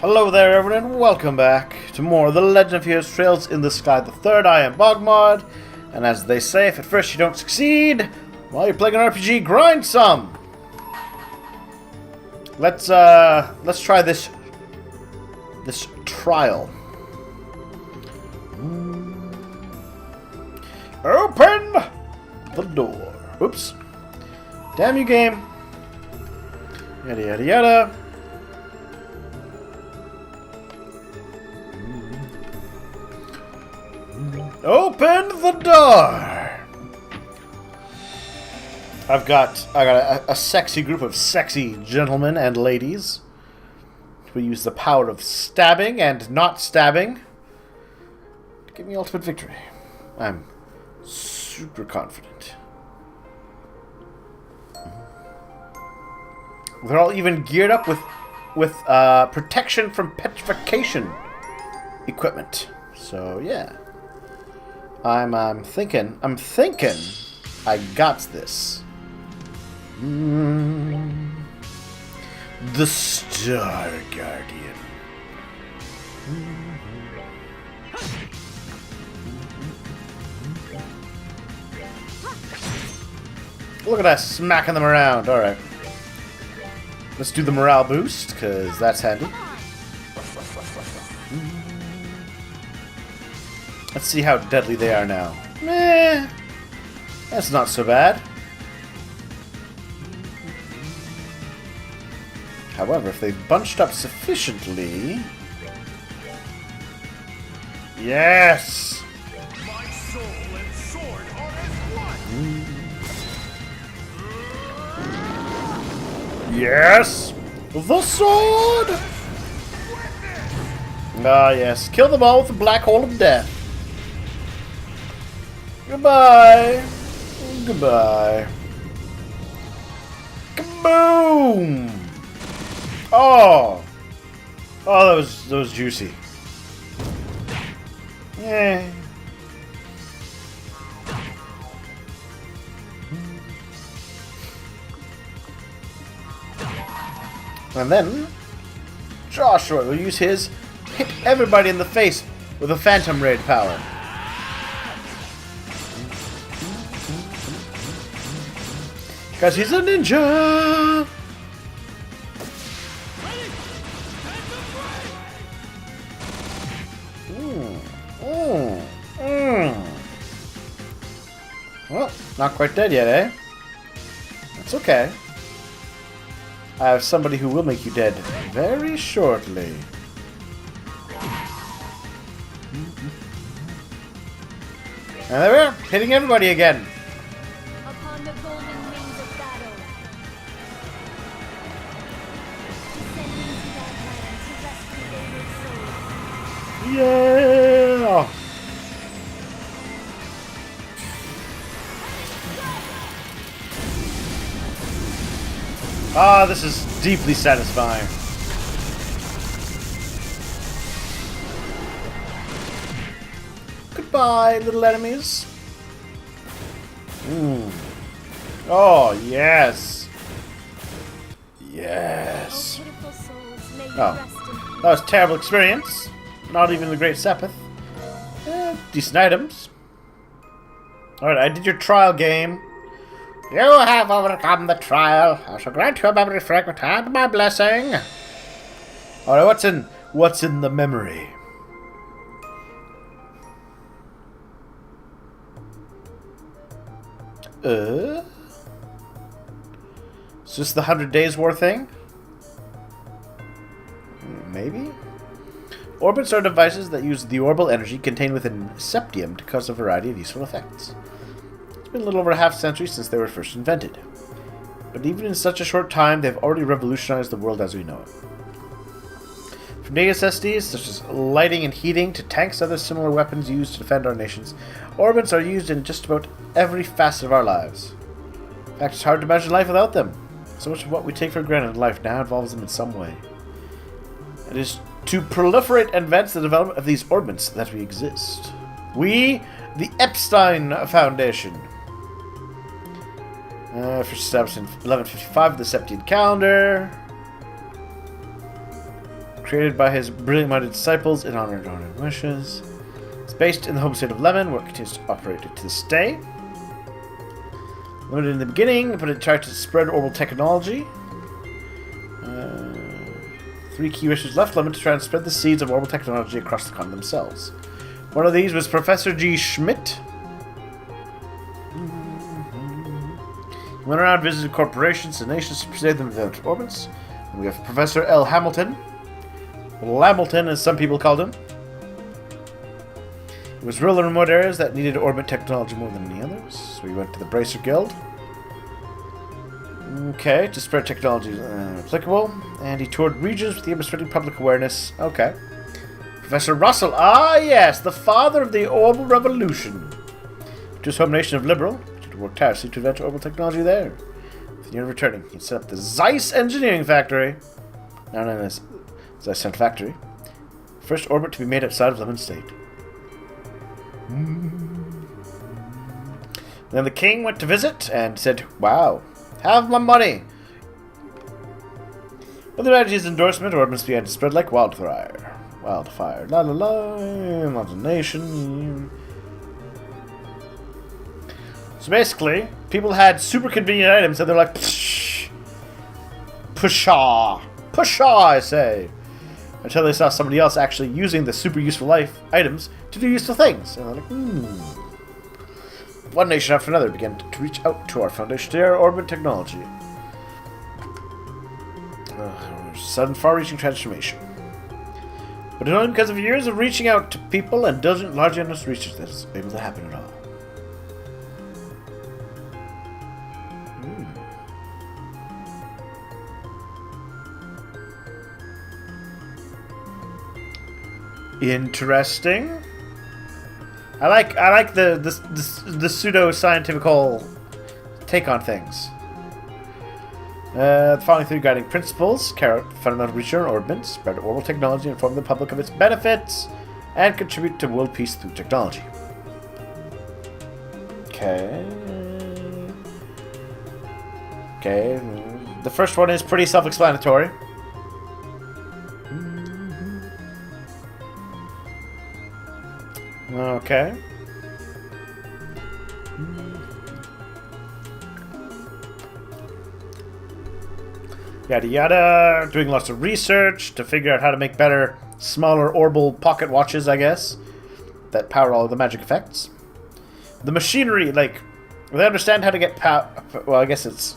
Hello there everyone and welcome back to more of The Legend of Heroes Trails in the Sky the Third. I am BogMod, and as they say, if at first you don't succeed, while you're playing an RPG, grind some! Let's try this trial. Open the door. Oops. Damn you, game. Yada yada yada. Open the door! I got a sexy group of sexy gentlemen and ladies who use the power of stabbing and not stabbing to give me ultimate victory. I'm super confident. They're all even geared up with protection from petrification equipment. So yeah. I'm thinking I got this. The Star Guardian. Look at us smacking them around. Alright. Let's do the morale boost, because that's handy. Let's see how deadly they are now. Meh. That's not so bad. However, if they've bunched up sufficiently... Yes! My soul and sword are as one! Yes! The sword! Ah, yes. Kill them all with the black hole of death. Goodbye. Goodbye. Kaboom! Oh! Oh, that was juicy. Yeah. And then Joshua will use his hit everybody in the face with a Phantom Raid power. Because he's a ninja! Well, not quite dead yet, eh? That's okay. I have somebody who will make you dead very shortly. And there we are, hitting everybody again. Upon the golden wings of battle, descending to that land to rescue wayward souls. Yeah! Ah, this is deeply satisfying. Goodbye, little enemies. Oh, yes. Yes. Oh, pitiful souls, may you Oh. rest in peace. That was a terrible experience. Not even the Great Sepith. Decent items. Alright, I did your trial game. You have overcome the trial. I shall grant you a memory fragment and my blessing. Alright, what's in the memory? Is this the 100 Days War thing? Maybe? Orbits are devices that use the orbital energy contained within septium to cause a variety of useful effects. It's been a little over a half-century since they were first invented. But even in such a short time, they've already revolutionized the world as we know it. From necessities such as lighting and heating to tanks and other similar weapons used to defend our nations, orbits are used in just about every facet of our lives. In fact, it's hard to imagine life without them. So much of what we take for granted in life now involves them in some way. It is to proliferate and advance the development of these orbits that we exist. We, the Epstein Foundation. First established in 1155 of the Septian calendar. created by his brilliant-minded disciples in honor of honor wishes. It's based in the home state of Lemon, where it continues to operate to this day. Limited in the beginning, but it tried to spread orbital technology. 3 key researchers left Lemon to try and spread the seeds of orbital technology across the continent themselves. One of these was Professor G. Schmidt. He went around, visited corporations and nations to persuade them to develop orbits. And we have Professor L. Hamilton. Lamilton, as some people called him. It was rural and remote areas that needed orbit technology more than any others. So he went to the Bracer Guild. Okay, to spread technology applicable. And he toured regions with the aim of spreading public awareness. Okay. Professor Russell. Ah, yes, the father of the Orbital Revolution. To his home nation of Liberal. To work tirelessly to advance orbital technology there. With the year of returning, he set up the Zeiss Engineering Factory. Now known as Zeiss Factory. First orbit to be made outside of Lemon State. Then the king went to visit and said, "Wow, have my money." With the Majesty's endorsement, orbits began to spread like wildfire. Wildfire. La la la. Imagination. So basically, people had super convenient items and they're like, psh, pshaw. Pshaw, I say. Until they saw somebody else actually using the super useful life items to do useful things. And they're like, One nation after another began to reach out to our foundation to our orbit technology. Sudden far-reaching transformation. But it's only because of years of reaching out to people and diligent large endless research that it's able to happen at all. Interesting. I like the pseudo-scientifical take on things. The following 3 guiding principles carry out fundamental research on orbits, spread orbital technology, inform the public of its benefits, and contribute to world peace through technology. Okay. Okay. The first one is pretty self-explanatory. Okay. Yada yada. Doing lots of research to figure out how to make better, smaller orbital pocket watches, I guess, that power all of the magic effects. The machinery, like, they understand how to get power. Well, I guess it's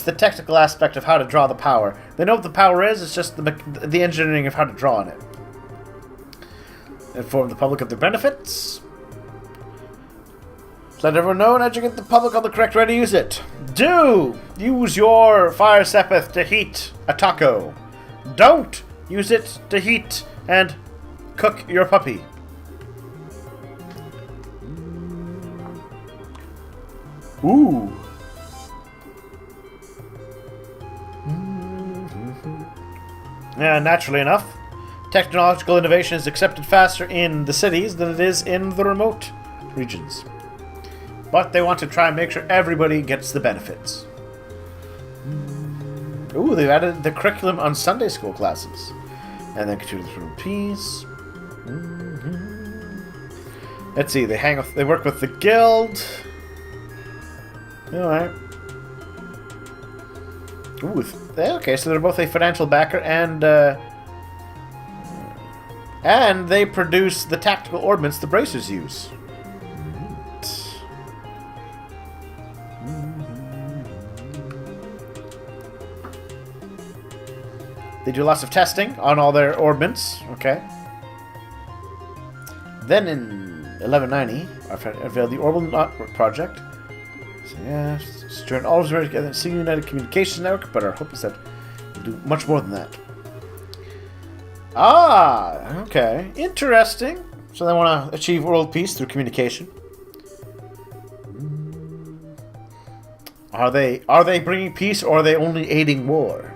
the technical aspect of how to draw the power. They know what the power is. It's just the engineering of how to draw on it. Inform the public of their benefits. Let everyone know and educate the public on the correct way to use it. Do use your fire sepith to heat a taco. Don't use it to heat and cook your puppy. Ooh. Yeah, naturally enough, technological innovation is accepted faster in the cities than it is in the remote regions. But they want to try and make sure everybody gets the benefits. Ooh, they've added the curriculum on Sunday school classes. And then continue through peace. Let's see, they work with the guild. Alright. Ooh, okay, so they're both a financial backer and they produce the tactical ordnance the bracers use. They do lots of testing on all their ordnance. Okay. Then in 1190, our friend unveiled the Orbital Network Project. So yeah, join all of us together, single united communications network, but our hope is that we'll do much more than that. Ah, okay, interesting. So they want to achieve world peace through communication. Are they bringing peace, or are they only aiding war?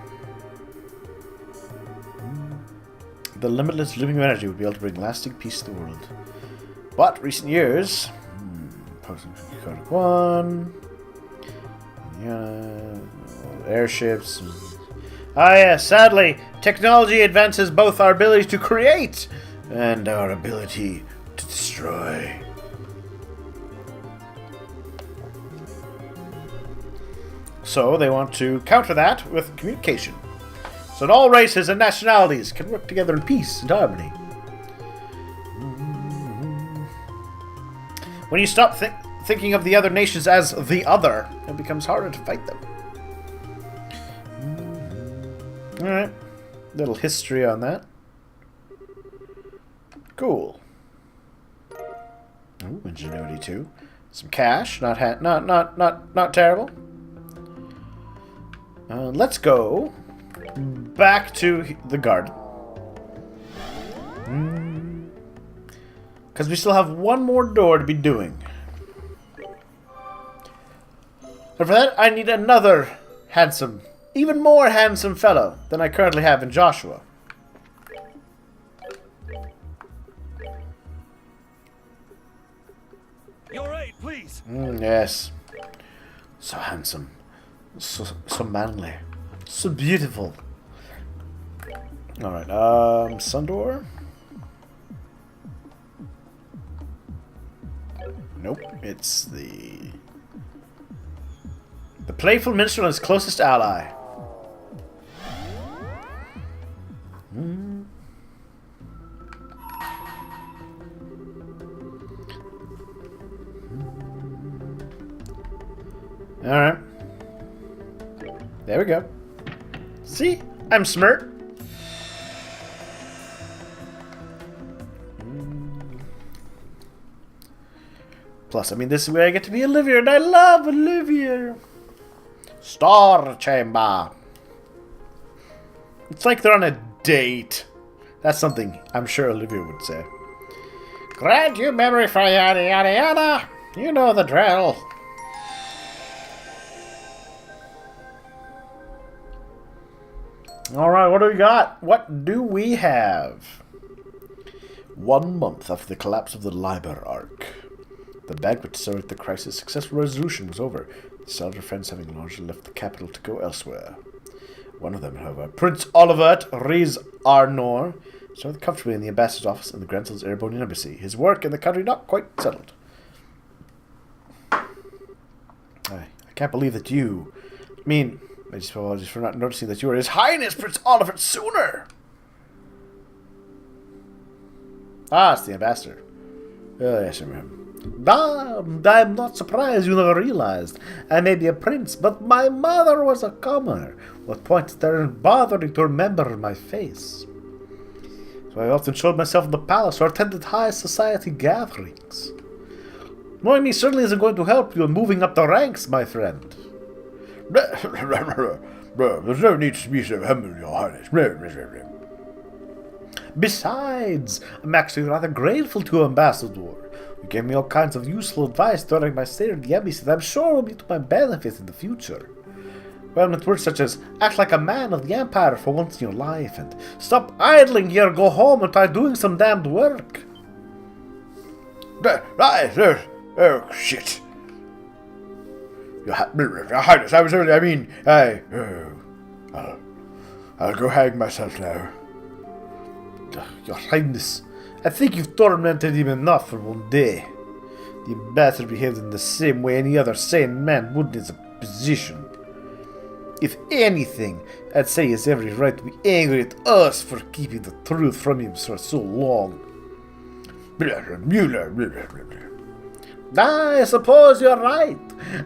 The limitless living energy would be able to bring lasting peace to the world. But recent years, airships, Ah, yes, sadly, technology advances both our ability to create and our ability to destroy. So they want to counter that with communication, so that all races and nationalities can work together in peace and harmony. When you stop thinking of the other nations as the other, it becomes harder to fight them. Alright. Little history on that. Cool. Ooh, ingenuity too. Some cash, not terrible. Let's go back to the garden. Because we still have one more door to be doing. And for that, I need another handsome, even more handsome fellow than I currently have in Joshua. Your aid, please. Yes. So handsome. So manly. So beautiful. Alright, Sundor? Nope, it's the playful minstrel and his closest ally. Alright. There we go. See? I'm smart. Plus, I mean, this is where I get to be Olivia, and I love Olivia. Star Chamber. It's like they're on a date. That's something I'm sure Olivia would say. Grant you memory for yada yada yada. You know the drill. Alright, what do we got? What do we have? 1 month after the collapse of the Liber Arc. The banquet to celebrate the crisis' successful resolution was over, the Cellar friends having largely left the capital to go elsewhere. One of them, however, Prince Olivert Riz Arnor, settled comfortably in the ambassador's office in the Grensel's Erebonian embassy, his work in the country not quite settled. I can't believe that you... I mean, I just apologize for not noticing that you were His Highness Prince Olivert sooner! Ah, it's the ambassador. Oh, yes, I remember him. I'm not surprised you never realized. I may be a prince, but my mother was a commoner. What point is there in bothering to remember my face? So I often showed myself in the palace or attended high society gatherings. Knowing me certainly isn't going to help you in moving up the ranks, my friend. There's no need to be so humble, Your Highness. Besides, I'm actually rather grateful to you, Ambassador. You gave me all kinds of useful advice during my stay at the embassy that I'm sure will be to my benefit in the future. Well, with words such as, act like a man of the Empire for once in your life, and stop idling here, go home and try doing some damned work. Oh, shit. Your Highness, I was only, I'll go hang myself now. Your Highness, I think you've tormented him enough for one day. The ambassador behaved in the same way any other sane man would in his position. If anything, I'd say he has every right to be angry at us for keeping the truth from him for so long. I suppose you're right.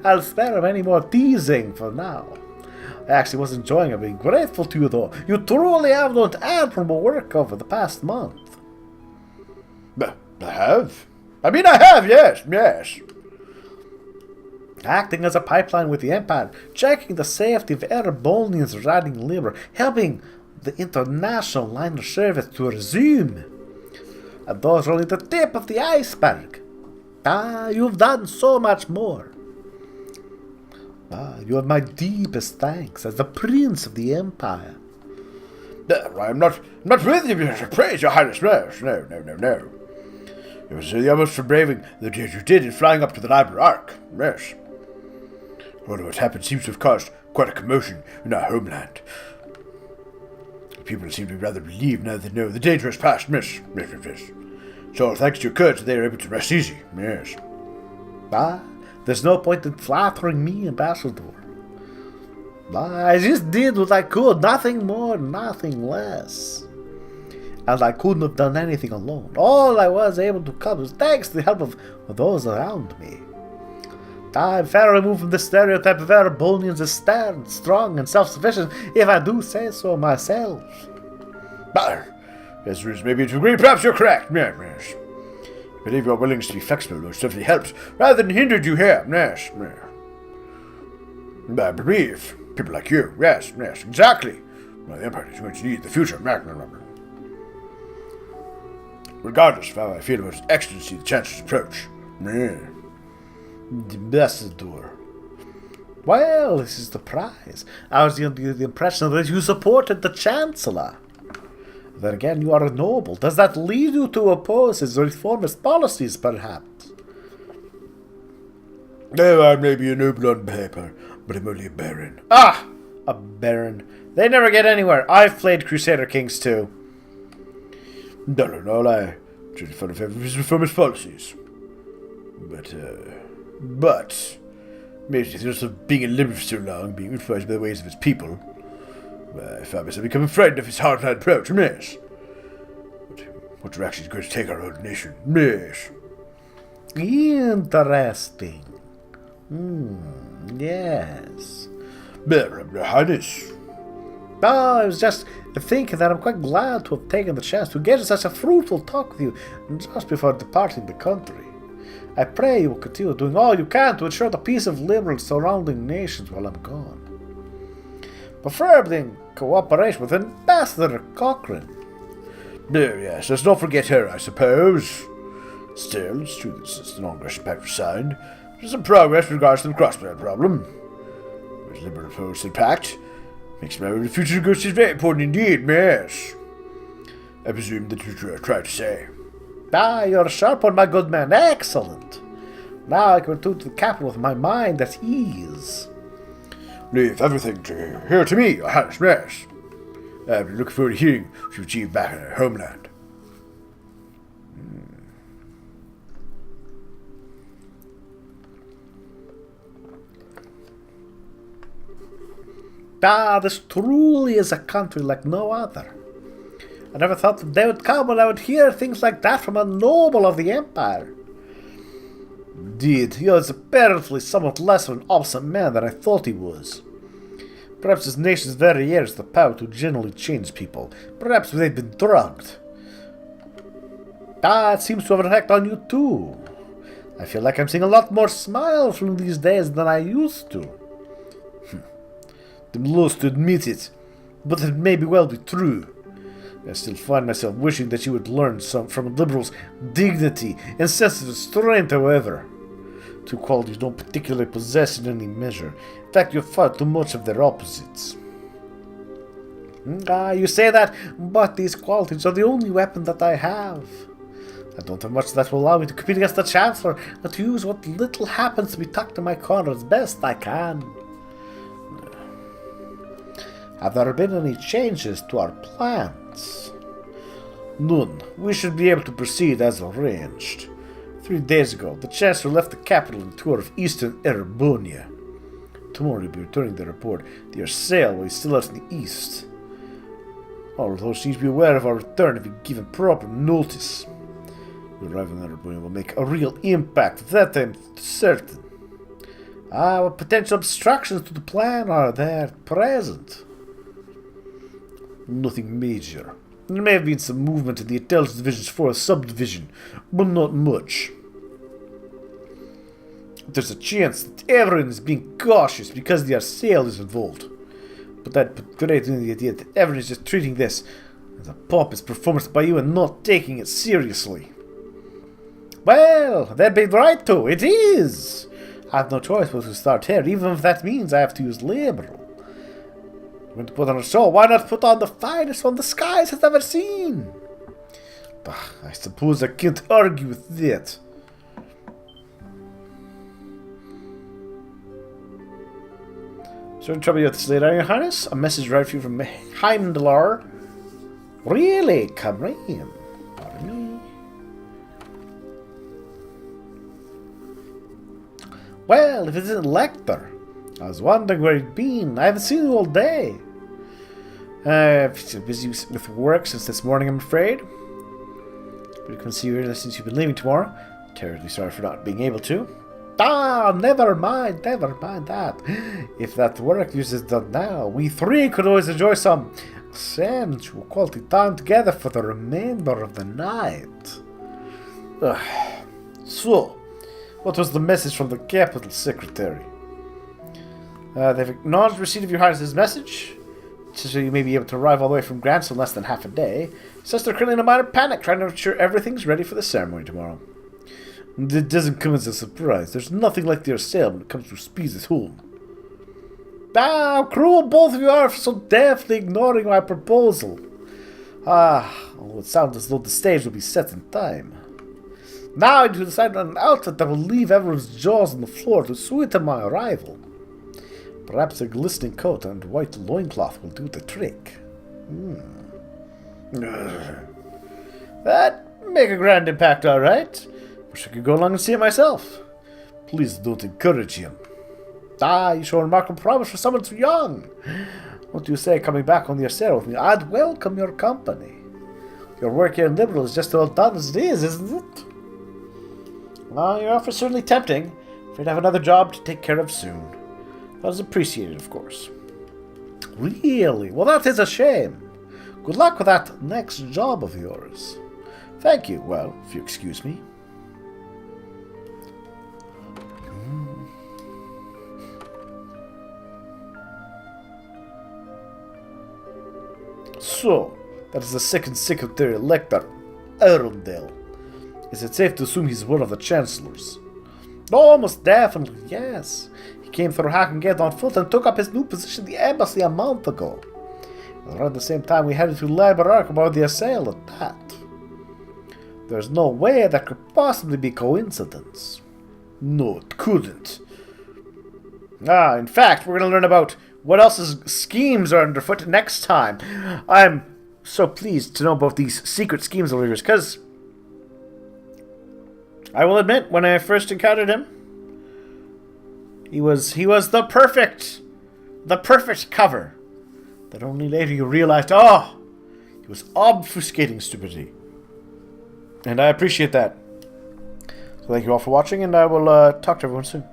I'll spare him any more teasing for now. I actually was enjoying it, being grateful to you though. You truly have done admirable work over the past month. I have? I have, yes. Acting as a pipeline with the Empire, checking the safety of Erebonians riding labor, helping the international line of service to resume. And those are only the tip of the iceberg. You've done so much more. You have my deepest thanks as the Prince of the Empire. I'm not with you to praise, Your Highness. No. It was the almost for braving the deed you did in flying up to the Liber Arc. Yes. Although what happened seems to have caused quite a commotion in our homeland. People seem to be rather relieved now they know the danger has passed, miss. So, thanks to your courage, they are able to rest easy, yes. There's no point in flattering me, Ambassador. I just did what I could, nothing more, nothing less. And I couldn't have done anything alone. All I was able to accomplish was thanks to the help of those around me. I'm far removed from the stereotype of Erebonians as strong and self-sufficient, if I do say so myself. Yes, there is maybe to agree, perhaps you're correct, yes. I believe your willingness to be flexible most certainly helped, rather than hindered you here, yes. I believe people like you, yes, exactly. Well, the Empire is going to need the future, regardless of how I feel about His Excellency the Chancellor's approach. The Ambassador. Well, this is the prize. I was under the impression that you supported the Chancellor. Then again, you are a noble. Does that lead you to oppose his reformist policies, perhaps? No, I may be a noble on paper, but I'm only a baron. Ah! A baron. They never get anywhere. I've played Crusader Kings too. No, I try to follow his reformist policies. But maybe because of being in Liberty for so long, being influenced by the ways of his people, I found myself becoming frightened of his hard-line approach, yes. But what direction is going to take our old nation, yes. Interesting. Yes. Your Highness. I was just thinking that I'm quite glad to have taken the chance to get such a fruitful talk with you just before departing the country. I pray you will continue doing all you can to ensure the peace of liberal surrounding nations while I'm gone. Preferably in cooperation with Ambassador Cochrane. No, yes, let's not forget her, I suppose. Still, it's true that since the non-aggression pact was signed, there's some progress with regards to the crossbow problem. With liberal opposed to the pact, makes my own future negotiations very important indeed, yes. I presume that you tried to say. You're sharp one, my good man. Excellent. Now I can return to the capital with my mind at ease. Leave everything here to me, Your Highness, yes. I've been looking forward to hearing what you achieved back in our homeland. This truly is a country like no other. I never thought the day would come when I would hear things like that from a noble of the Empire. Indeed, he is apparently somewhat less of an obstinate man than I thought he was. Perhaps his nation's very air has the power to generally change people. Perhaps they've been drugged. It seems to have an effect on you too. I feel like I'm seeing a lot more smiles from these days than I used to. I'm loath to admit it, but it may well be true. I still find myself wishing that you would learn some from a liberal's dignity and sense of strength, however. Two qualities don't particularly possess in any measure. In fact, you're far too much of their opposites. You say that, but these qualities are the only weapon that I have. I don't have much that will allow me to compete against the Chancellor, but to use what little happens to be tucked in my corner as best I can. Have there been any changes to our plans? None. We should be able to proceed as arranged. 3 days ago, the Chancellor left the capital on a tour of eastern Erebonia. Tomorrow he'll be returning the report that your sail will be still out in the east. Although she needs to be aware of our return if we given proper notice. Your arrival in Erebonia will make a real impact, that I'm certain. What potential obstructions to the plan are there at present? Nothing major. There may have been some movement in the Intelligence Division's 4th subdivision, but not much. There's a chance that everyone is being cautious because their sale is involved. But I'd put great in the idea that everyone is just treating this as a pompous performance by you and not taking it seriously. Well, they'd be right to. It is. I have no choice but to start here, even if that means I have to use liberal. When to put on a show, why not put on the finest one the skies has ever seen? I suppose I can't argue with that. Sorry to trouble you with this later, Your Highness. A message arrived for you from Heimdallr. Really, Kareem? Pardon me. Well, if it isn't Lecter. I was wondering where he'd been. I haven't seen him all day. He's busy with work since this morning, I'm afraid. But you can see you since you've been leaving tomorrow. Terribly sorry for not being able to. Ah, never mind that. If that work is done now, we three could always enjoy some sensual quality time together for the remainder of the night. So, what was the message from the capital secretary? They've acknowledged receipt of your Highness's message, so you may be able to arrive all the way from Grants in less than half a day. Says they're currently in a minor panic, trying to ensure everything's ready for the ceremony tomorrow. It doesn't come as a surprise. There's nothing like their sale when it comes to speeds at home. Ah, how cruel both of you are for so deftly ignoring my proposal. It sounds as though the stage will be set in time. Now I do decide on an outfit that will leave everyone's jaws on the floor to sweeten my arrival. Perhaps a glistening coat and white loincloth will do the trick. That make a grand impact, all right. Wish I could go along and see it myself. Please don't encourage him. You show remarkable promise for someone so young. What do you say coming back on the Acero with me? I'd welcome your company. Your work here in Liberal is just as well done as it is, isn't it? Well, your offer's certainly tempting. Afraid I have another job to take care of soon. That was appreciated, of course. Really? Well, that is a shame. Good luck with that next job of yours. Thank you. Well, if you excuse me. So, that is the second Secretary Lecter, Arundel. Is it safe to assume he's one of the Chancellors? Oh, most definitely, yes. He came through Hacken Gate on foot and took up his new position in the embassy a month ago. Around the same time, we headed to Liberark about the assail at that. There's no way that could possibly be coincidence. No, it couldn't. In fact, we're going to learn about what else's schemes are underfoot next time. I'm so pleased to know about these secret schemes of yours, because I will admit, when I first encountered him, he was the perfect cover. That only later you realized, he was obfuscating stupidity. And I appreciate that. So thank you all for watching, and I will talk to everyone soon.